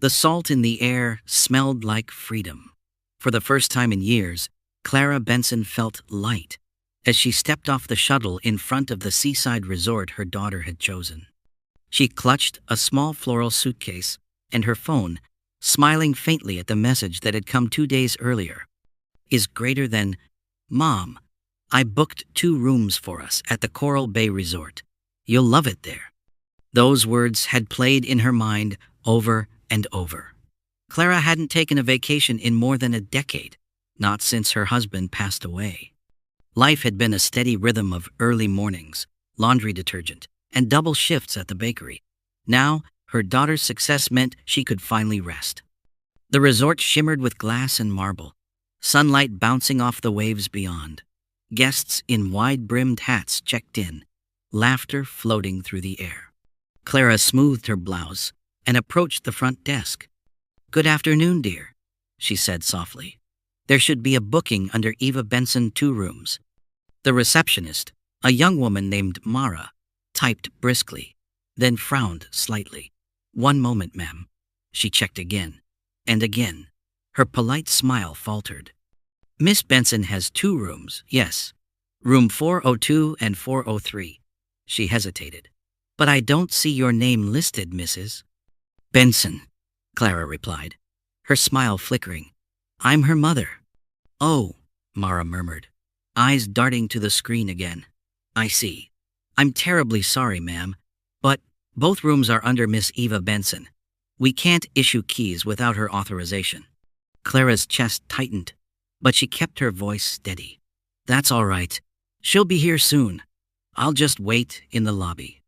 The salt in the air smelled like freedom. For the first time in years, Clara Benson felt light as she stepped off the shuttle in front of the seaside resort her daughter had chosen. She clutched a small floral suitcase and her phone, smiling faintly at the message that had come 2 days earlier. Is greater than, Mom, I booked 2 rooms for us at the Coral Bay Resort. You'll love it there. Those words had played in her mind over and over. Clara hadn't taken a vacation in more than a decade, not since her husband passed away. Life had been a steady rhythm of early mornings, laundry detergent, and double shifts at the bakery. Now, her daughter's success meant she could finally rest. The resort shimmered with glass and marble, sunlight bouncing off the waves beyond. Guests in wide-brimmed hats checked in, laughter floating through the air. Clara smoothed her blouse and approached the front desk. "Good afternoon, dear," she said softly. "There should be a booking under Eva Benson 2 rooms." The receptionist, a young woman named Mara, typed briskly, then frowned slightly. "1 moment, ma'am." She checked again, and again. Her polite smile faltered. "Miss Benson has 2 rooms, yes. Room 402 and 403. She hesitated. "But I don't see your name listed, Mrs. Benson," Clara replied, her smile flickering. "I'm her mother." "Oh," Mara murmured, eyes darting to the screen again. "I see. I'm terribly sorry, ma'am, but both rooms are under Miss Eva Benson. We can't issue keys without her authorization." Clara's chest tightened, but she kept her voice steady. "That's all right. She'll be here soon. I'll just wait in the lobby."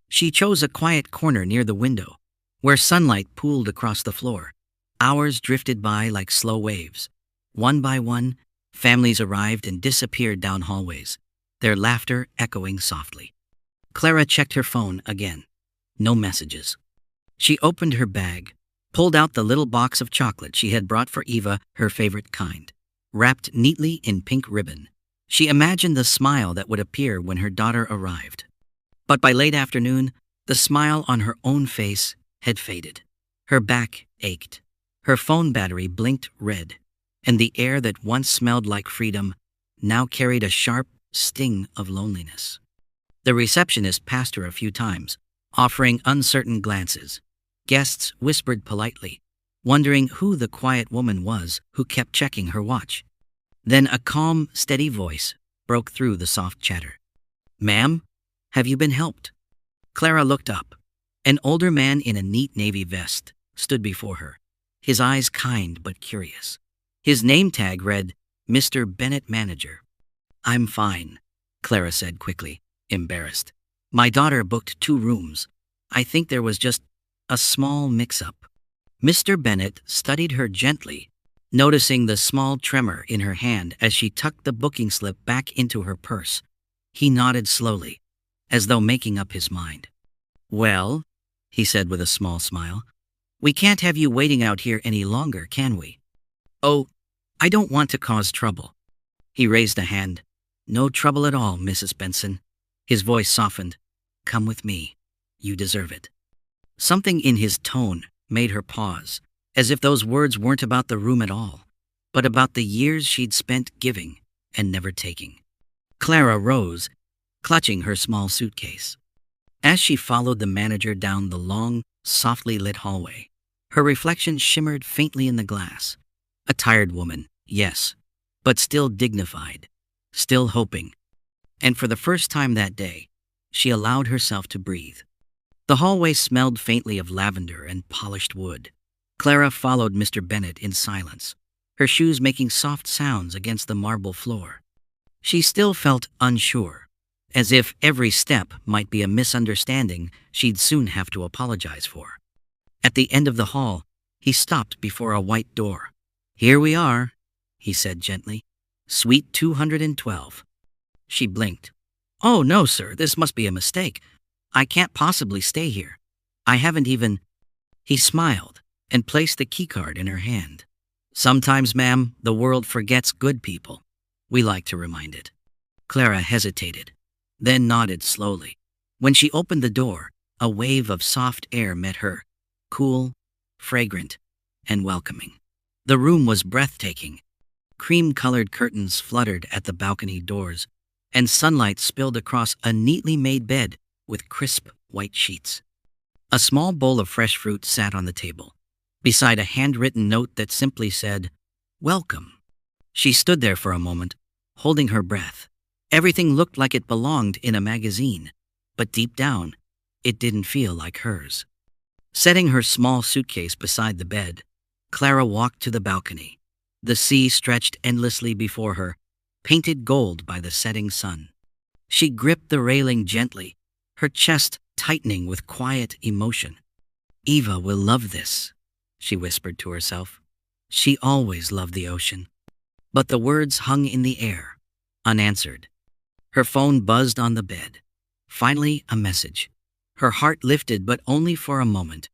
She chose a quiet corner near the window, where sunlight pooled across the floor. Hours drifted by like slow waves. One by one, families arrived and disappeared down hallways, their laughter echoing softly. Clara checked her phone again. No messages. She opened her bag, pulled out the little box of chocolate she had brought for Eva, her favorite kind, wrapped neatly in pink ribbon. She imagined the smile that would appear when her daughter arrived. But by late afternoon, the smile on her own face had faded. Her back ached. Her phone battery blinked red, and the air that once smelled like freedom now carried a sharp sting of loneliness. The receptionist passed her a few times, offering uncertain glances. Guests whispered politely, wondering who the quiet woman was who kept checking her watch. Then a calm, steady voice broke through the soft chatter. "Ma'am, have you been helped?" Clara looked up. An older man in a neat navy vest stood before her, his eyes kind but curious. His name tag read, Mr. Bennett Manager. "I'm fine," Clara said quickly, embarrassed. "My daughter booked 2 rooms. I think there was just a small mix-up." Mr. Bennett studied her gently, noticing the small tremor in her hand as she tucked the booking slip back into her purse. He nodded slowly, as though making up his mind. "Well," he said with a small smile, "we can't have you waiting out here any longer, can we?" "Oh, I don't want to cause trouble." He raised a hand. "No trouble at all, Mrs. Benson." His voice softened. "Come with me. You deserve it." Something in his tone made her pause, as if those words weren't about the room at all, but about the years she'd spent giving and never taking. Clara rose, clutching her small suitcase. As she followed the manager down the long, softly lit hallway, her reflection shimmered faintly in the glass. A tired woman, yes, but still dignified, still hoping. And for the first time that day, she allowed herself to breathe. The hallway smelled faintly of lavender and polished wood. Clara followed Mr. Bennett in silence, her shoes making soft sounds against the marble floor. She still felt unsure, as if every step might be a misunderstanding she'd soon have to apologize for. At the end of the hall, he stopped before a white door. "Here we are," he said gently. "Suite 212. She blinked. "Oh, no, sir, this must be a mistake. I can't possibly stay here. I haven't even—" He smiled and placed the keycard in her hand. "Sometimes, ma'am, the world forgets good people. We like to remind it." Clara hesitated, then nodded slowly. When she opened the door, a wave of soft air met her, cool, fragrant, and welcoming. The room was breathtaking. Cream-colored curtains fluttered at the balcony doors, and sunlight spilled across a neatly made bed with crisp white sheets. A small bowl of fresh fruit sat on the table, beside a handwritten note that simply said, "Welcome." She stood there for a moment, holding her breath. Everything looked like it belonged in a magazine, but deep down, it didn't feel like hers. Setting her small suitcase beside the bed, Clara walked to the balcony. The sea stretched endlessly before her, painted gold by the setting sun. She gripped the railing gently, her chest tightening with quiet emotion. "Eva will love this," she whispered to herself. She always loved the ocean. But the words hung in the air, unanswered. Her phone buzzed on the bed. Finally, a message. Her heart lifted, but only for a moment.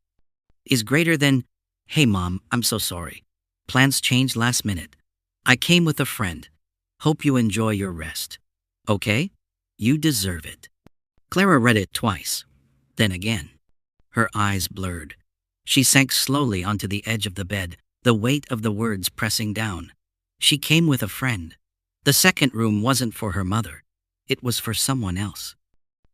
"Is greater than, hey Mom, I'm so sorry. Plans changed last minute. I came with a friend. Hope you enjoy your rest. Okay? You deserve it." Clara read it twice, then again. Her eyes blurred. She sank slowly onto the edge of the bed, the weight of the words pressing down. She came with a friend. The second room wasn't for her mother. It was for someone else.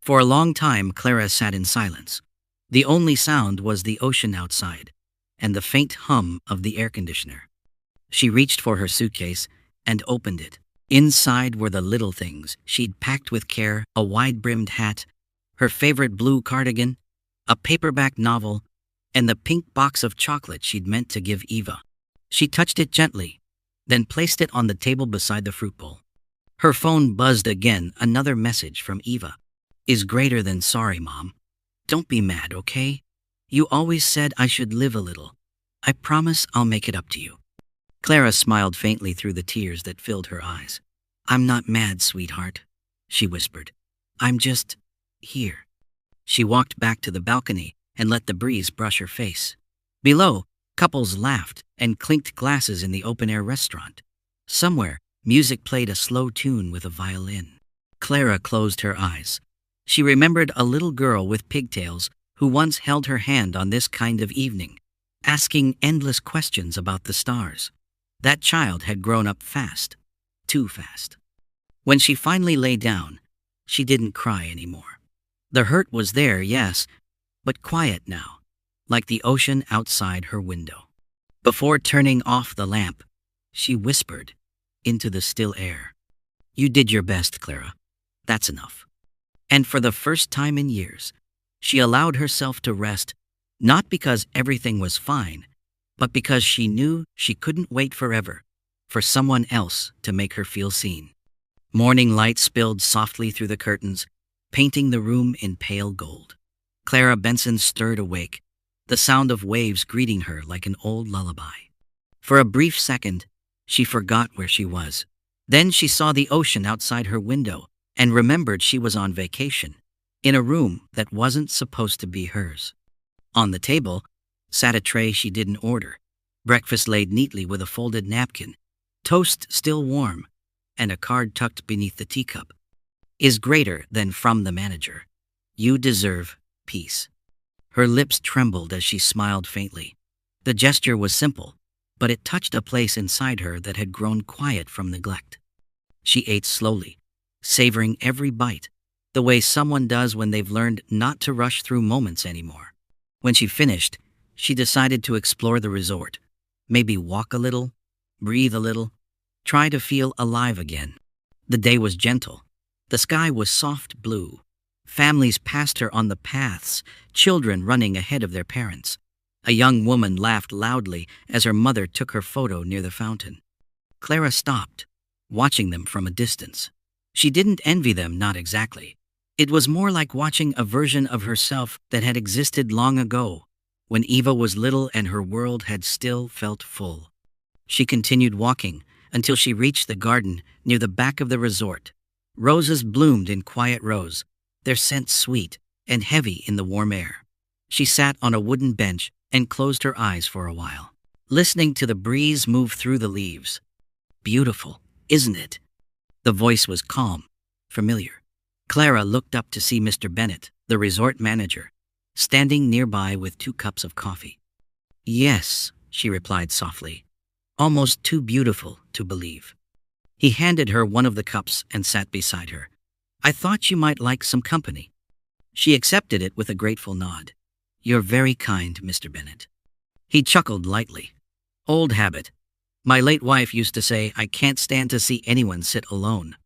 For a long time, Clara sat in silence. The only sound was the ocean outside, and the faint hum of the air conditioner. She reached for her suitcase and opened it. Inside were the little things she'd packed with care: a wide-brimmed hat, her favorite blue cardigan, a paperback novel, and the pink box of chocolate she'd meant to give Eva. She touched it gently, then placed it on the table beside the fruit bowl. Her phone buzzed again, another message from Eva. "Is greater than sorry, Mom. Don't be mad, okay? You always said I should live a little. I promise I'll make it up to you." Clara smiled faintly through the tears that filled her eyes. "I'm not mad, sweetheart," she whispered. "I'm just here." She walked back to the balcony and let the breeze brush her face. Below, couples laughed and clinked glasses in the open-air restaurant. Somewhere, music played a slow tune with a violin. Clara closed her eyes. She remembered a little girl with pigtails who once held her hand on this kind of evening, asking endless questions about the stars. That child had grown up fast, too fast. When she finally lay down, she didn't cry anymore. The hurt was there, yes, but quiet now, like the ocean outside her window. Before turning off the lamp, she whispered into the still air, "You did your best, Clara. That's enough." And for the first time in years, she allowed herself to rest, not because everything was fine, but because she knew she couldn't wait forever for someone else to make her feel seen. Morning light spilled softly through the curtains, painting the room in pale gold. Clara Benson stirred awake, the sound of waves greeting her like an old lullaby. For a brief second, she forgot where she was. Then she saw the ocean outside her window and remembered she was on vacation, in a room that wasn't supposed to be hers. On the table sat a tray she didn't order, breakfast laid neatly with a folded napkin, toast still warm, and a card tucked beneath the teacup. "Is greater than from the manager. You deserve peace." Her lips trembled as she smiled faintly. The gesture was simple, but it touched a place inside her that had grown quiet from neglect. She ate slowly, savoring every bite, the way someone does when they've learned not to rush through moments anymore. When she finished, she decided to explore the resort. Maybe walk a little, breathe a little, try to feel alive again. The day was gentle. The sky was soft blue. Families passed her on the paths, children running ahead of their parents. A young woman laughed loudly as her mother took her photo near the fountain. Clara stopped, watching them from a distance. She didn't envy them, not exactly. It was more like watching a version of herself that had existed long ago, when Eva was little and her world had still felt full. She continued walking until she reached the garden near the back of the resort. Roses bloomed in quiet rows, their scent sweet and heavy in the warm air. She sat on a wooden bench and closed her eyes for a while, listening to the breeze move through the leaves. "Beautiful, isn't it?" The voice was calm, familiar. Clara looked up to see Mr. Bennett, the resort manager, standing nearby with 2 cups of coffee. Yes, she replied softly, almost too beautiful to believe. He handed her one of the cups and sat beside her. I thought you might like some company. She accepted it with a grateful nod. You're very kind, Mr. Bennet. He chuckled lightly. Old habit. My late wife used to say, I can't stand to see anyone sit alone.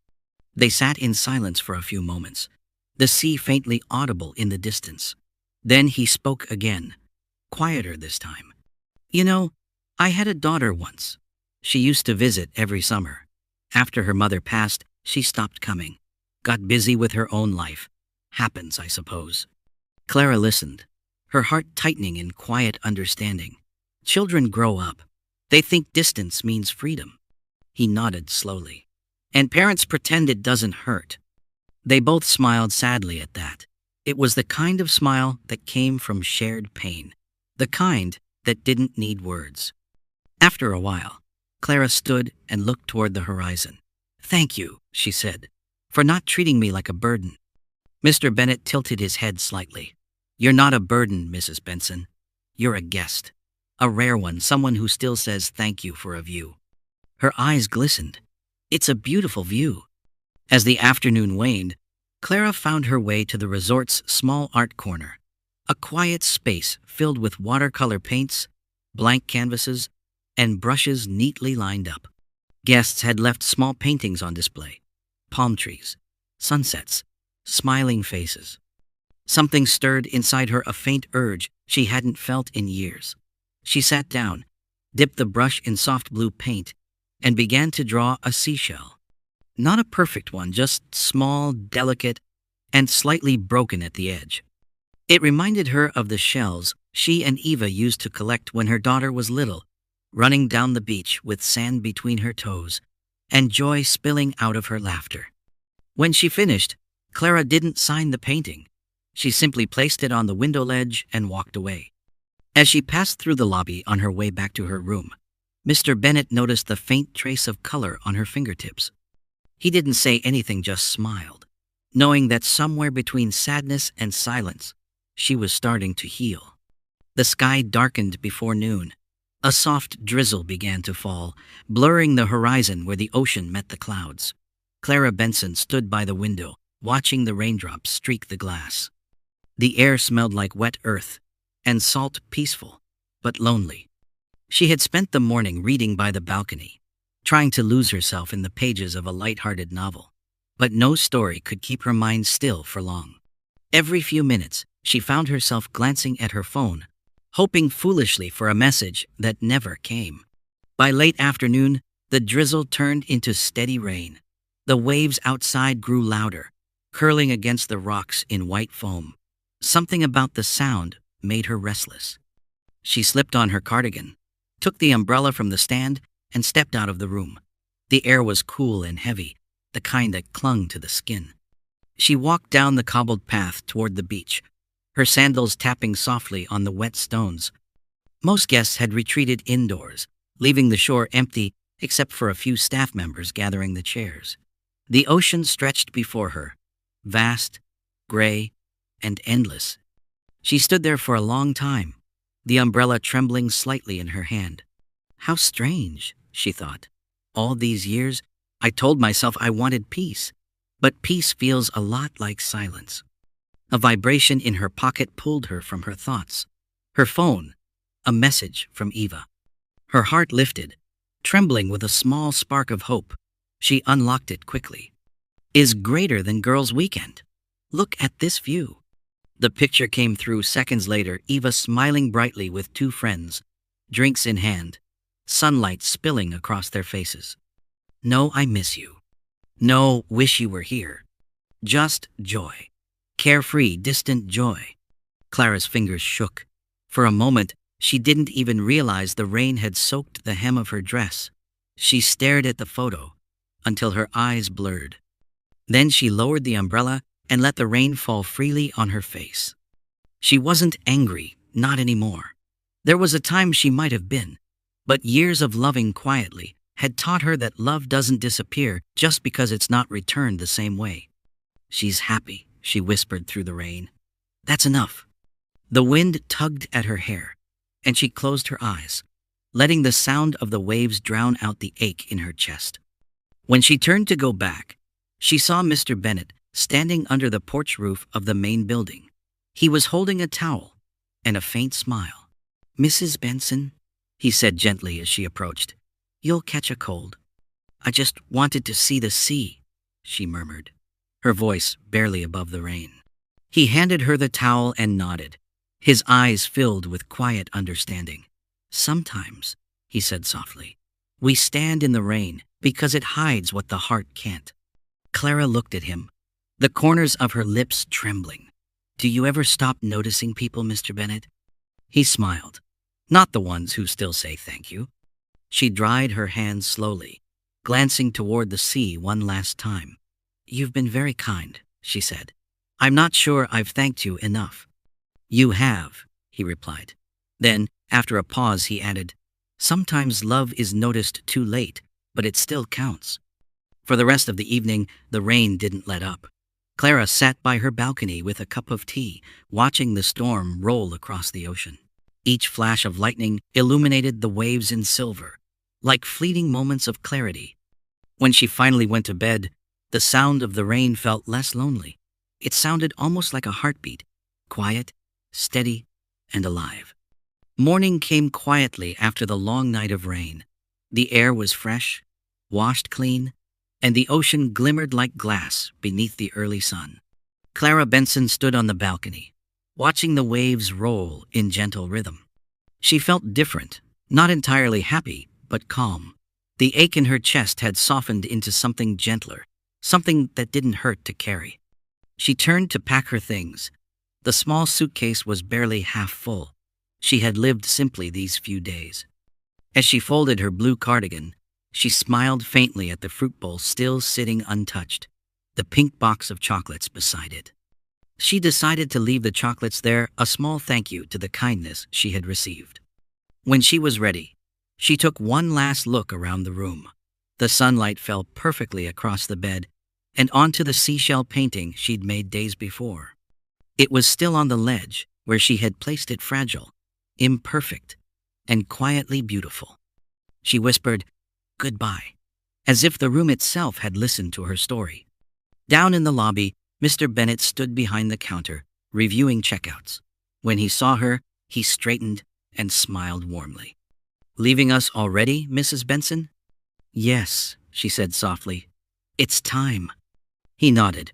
They sat in silence for a few moments, the sea faintly audible in the distance. Then he spoke again, quieter this time. You know, I had a daughter once. She used to visit every summer. After her mother passed, she stopped coming. Got busy with her own life. Happens, I suppose. Clara listened, her heart tightening in quiet understanding. Children grow up. They think distance means freedom. He nodded slowly. And parents pretend it doesn't hurt. They both smiled sadly at that. It was the kind of smile that came from shared pain. The kind that didn't need words. After a while, Clara stood and looked toward the horizon. Thank you, she said, for not treating me like a burden. Mr. Bennet tilted his head slightly. You're not a burden, Mrs. Benson. You're a guest. A rare one, someone who still says thank you for a view. Her eyes glistened. It's a beautiful view. As the afternoon waned, Clara found her way to the resort's small art corner, a quiet space filled with watercolor paints, blank canvases, and brushes neatly lined up. Guests had left small paintings on display, palm trees, sunsets, smiling faces. Something stirred inside her, a faint urge she hadn't felt in years. She sat down, dipped the brush in soft blue paint, and began to draw a seashell. Not a perfect one, just small, delicate, and slightly broken at the edge. It reminded her of the shells she and Eva used to collect when her daughter was little, running down the beach with sand between her toes and joy spilling out of her laughter. When she finished, Clara didn't sign the painting. She simply placed it on the window ledge and walked away. As she passed through the lobby on her way back to her room, Mr. Bennet noticed the faint trace of color on her fingertips. He didn't say anything, just smiled, knowing that somewhere between sadness and silence, she was starting to heal. The sky darkened before noon. A soft drizzle began to fall, blurring the horizon where the ocean met the clouds. Clara Benson stood by the window, watching the raindrops streak the glass. The air smelled like wet earth, and salt, peaceful, but lonely. She had spent the morning reading by the balcony, trying to lose herself in the pages of a light-hearted novel. But no story could keep her mind still for long. Every few minutes, she found herself glancing at her phone, hoping foolishly for a message that never came. By late afternoon, the drizzle turned into steady rain. The waves outside grew louder, curling against the rocks in white foam. Something about the sound made her restless. She slipped on her cardigan, took the umbrella from the stand, and stepped out of the room. The air was cool and heavy, the kind that clung to the skin. She walked down the cobbled path toward the beach, her sandals tapping softly on the wet stones. Most guests had retreated indoors, leaving the shore empty except for a few staff members gathering the chairs. The ocean stretched before her, vast, gray, and endless. She stood there for a long time, the umbrella trembling slightly in her hand. How strange, she thought. All these years, I told myself I wanted peace, but peace feels a lot like silence. A vibration in her pocket pulled her from her thoughts. Her phone, a message from Eva. Her heart lifted, trembling with a small spark of hope. She unlocked it quickly. Is greater than Girls' Weekend. Look at this view. The picture came through seconds later, Eva smiling brightly with two friends, drinks in hand, sunlight spilling across their faces. No, I miss you. No, wish you were here. Just joy. Carefree, distant joy. Clara's fingers shook. For a moment, she didn't even realize the rain had soaked the hem of her dress. She stared at the photo until her eyes blurred. Then she lowered the umbrella and let the rain fall freely on her face. She wasn't angry, not anymore. There was a time she might have been, but years of loving quietly had taught her that love doesn't disappear just because it's not returned the same way. She's happy, she whispered through the rain. That's enough. The wind tugged at her hair, and she closed her eyes, letting the sound of the waves drown out the ache in her chest. When she turned to go back, she saw Mr. Bennet standing under the porch roof of the main building. He was holding a towel and a faint smile. "Mrs. Benson," he said gently as she approached, "you'll catch a cold." "I just wanted to see the sea," she murmured, her voice barely above the rain. He handed her the towel and nodded, his eyes filled with quiet understanding. "Sometimes," he said softly, "we stand in the rain because it hides what the heart can't." Clara looked at him, the corners of her lips trembling. "Do you ever stop noticing people, Mr. Bennet?" He smiled. "Not the ones who still say thank you." She dried her hands slowly, glancing toward the sea one last time. "You've been very kind," she said. "I'm not sure I've thanked you enough." "You have," he replied. Then, after a pause, he added, "Sometimes love is noticed too late, but it still counts." For the rest of the evening, the rain didn't let up. Clara sat by her balcony with a cup of tea, watching the storm roll across the ocean. Each flash of lightning illuminated the waves in silver, like fleeting moments of clarity. When she finally went to bed, the sound of the rain felt less lonely. It sounded almost like a heartbeat, quiet, steady, and alive. Morning came quietly after the long night of rain. The air was fresh, washed clean, and the ocean glimmered like glass beneath the early sun. Clara Benson stood on the balcony, watching the waves roll in gentle rhythm. She felt different, not entirely happy, but calm. The ache in her chest had softened into something gentler, something that didn't hurt to carry. She turned to pack her things. The small suitcase was barely half full. She had lived simply these few days. As she folded her blue cardigan, she smiled faintly at the fruit bowl still sitting untouched, the pink box of chocolates beside it. She decided to leave the chocolates there, a small thank you to the kindness she had received. When she was ready, she took one last look around the room. The sunlight fell perfectly across the bed and onto the seashell painting she'd made days before. It was still on the ledge where she had placed it, fragile, imperfect, and quietly beautiful. She whispered, "Goodbye," as if the room itself had listened to her story. Down in the lobby, Mr. Bennet stood behind the counter, reviewing checkouts. When he saw her, he straightened and smiled warmly. "Leaving us already, Mrs. Benson?" "Yes," she said softly. "It's time." He nodded.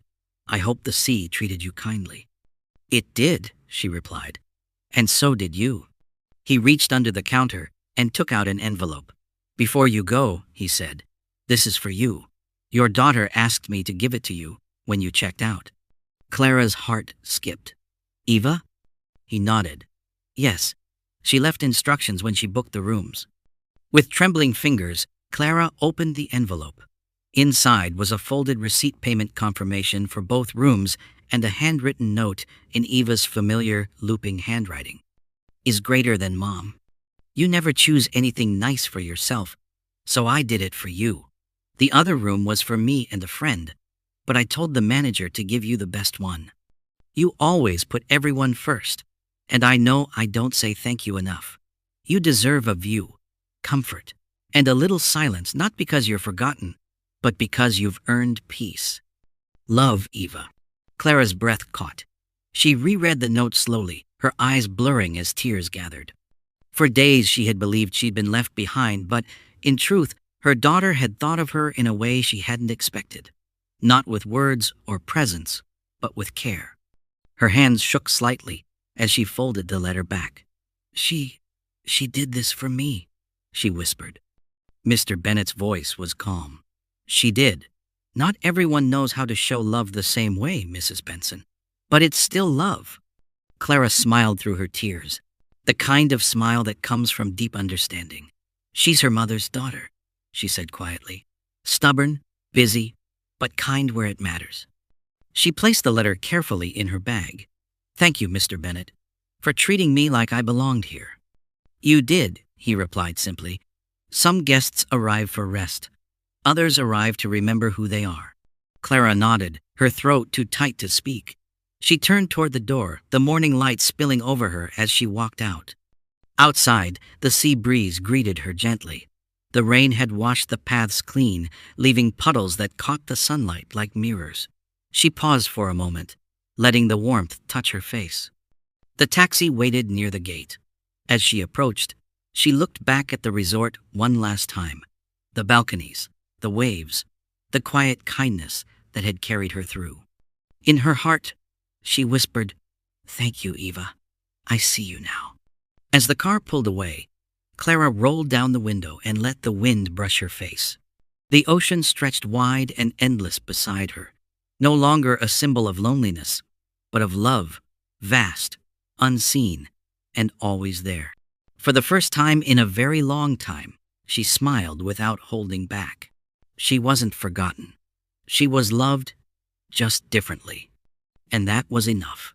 "I hope the sea treated you kindly." "It did," she replied. "And so did you." He reached under the counter and took out an envelope. "Before you go," he said, "this is for you. Your daughter asked me to give it to you when you checked out." Clara's heart skipped. "Eva?" He nodded. "Yes. She left instructions when she booked the rooms." With trembling fingers, Clara opened the envelope. Inside was a folded receipt payment confirmation for both rooms and a handwritten note in Eva's familiar, looping handwriting. "Is greater than Mom. You never choose anything nice for yourself, so I did it for you. The other room was for me and a friend, but I told the manager to give you the best one. You always put everyone first, and I know I don't say thank you enough. You deserve a view, comfort, and a little silence, not because you're forgotten, but because you've earned peace. Love, Eva." Clara's breath caught. She reread the note slowly, her eyes blurring as tears gathered. For days she had believed she'd been left behind, but in truth, her daughter had thought of her in a way she hadn't expected. Not with words or presence, but with care. Her hands shook slightly as she folded the letter back. She did this for me," she whispered. Mr. Bennet's voice was calm. "She did. Not everyone knows how to show love the same way, Mrs. Benson. But it's still love." Clara smiled through her tears, the kind of smile that comes from deep understanding. "She's her mother's daughter," she said quietly. "Stubborn, busy, but kind where it matters." She placed the letter carefully in her bag. "Thank you, Mr. Bennet, for treating me like I belonged here." "You did," he replied simply. "Some guests arrive for rest. Others arrive to remember who they are." Clara nodded, her throat too tight to speak. She turned toward the door, the morning light spilling over her as she walked out. Outside, the sea breeze greeted her gently. The rain had washed the paths clean, leaving puddles that caught the sunlight like mirrors. She paused for a moment, letting the warmth touch her face. The taxi waited near the gate. As she approached, she looked back at the resort one last time. The balconies, the waves, the quiet kindness that had carried her through. In her heart, she whispered, "Thank you, Eva. I see you now." As the car pulled away, Clara rolled down the window and let the wind brush her face. The ocean stretched wide and endless beside her, no longer a symbol of loneliness, but of love, vast, unseen, and always there. For the first time in a very long time, she smiled without holding back. She wasn't forgotten. She was loved, just differently. And that was enough.